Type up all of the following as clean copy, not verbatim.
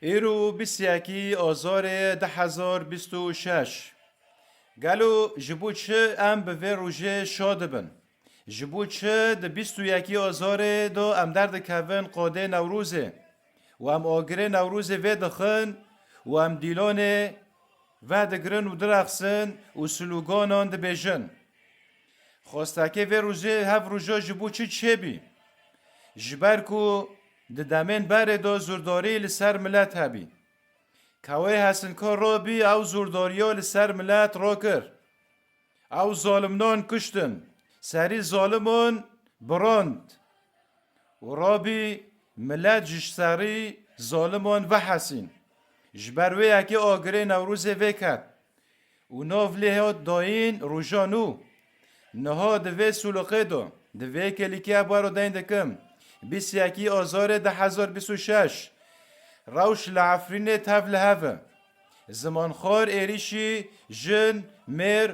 ایرو بیسیاکی آزار 10,026 گلو جبو چه ام به روژه شاد بن جبو چه ده 21 آزار دو ام درد کون قاده نوروزه و ام آگره نوروزه و دخن و ام دیلانه و دگرن و درخسن و سلوگانان ده بیجن خواستکه و روژه هف روژه جبو چه بی جبر کو ده دمین بره دا زورداری لسر ملت هبی کوه هستن که را بی او زورداریا لسر ملت را کر او ظالمنان کشتن سری ظالمون براند و را بی ملت جشتری ظالمون و حسین جبروی اکی آگره نوروز وکد و ناف لیه داین روژانو نها دوی سلوخه دو دوی کلیکی بارو دین دکم 21 آزار 1026 روش لعفرین تفل هفه زمان خار ایریشی جن میر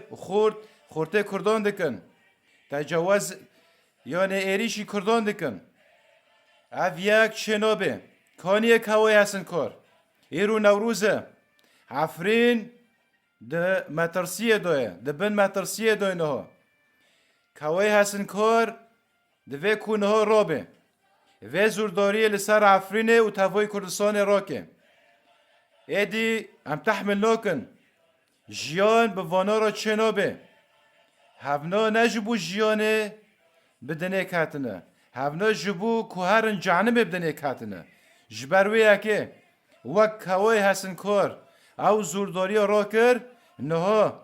خورته کردان دکن تجاوز یعنی ایریشی کردان دکن اف یک شنابه کانی کوی هستن کار ایرو نوروزه عفرین ده مترسیه دوه ده بن مترسیه دوه نها کوی هستن کار دوه کونه رابه و زورداری لسر عفرینه و تفای کردستان راکه ایدی هم تحمل ناکن جیان به وانا را چنابه هفنا نجبو جیانه بدنه کتنه هفنا جبو کوهرن جعنه بدنه کتنه جبروی اکه وک کوای حسن کار او زورداری را کر نها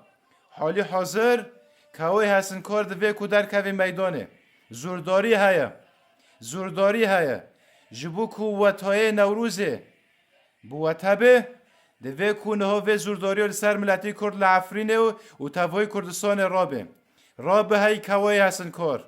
حالی حاضر کوای حسن کار دوی کدر کوی میدانه زورداری هیا زورداری هیا جبو قوتهای نوروزه بوتبه دوی کونه ها و زورداری سر ملتی کرد لعفرینه و تفای کردستان رابه های کوای حسن کار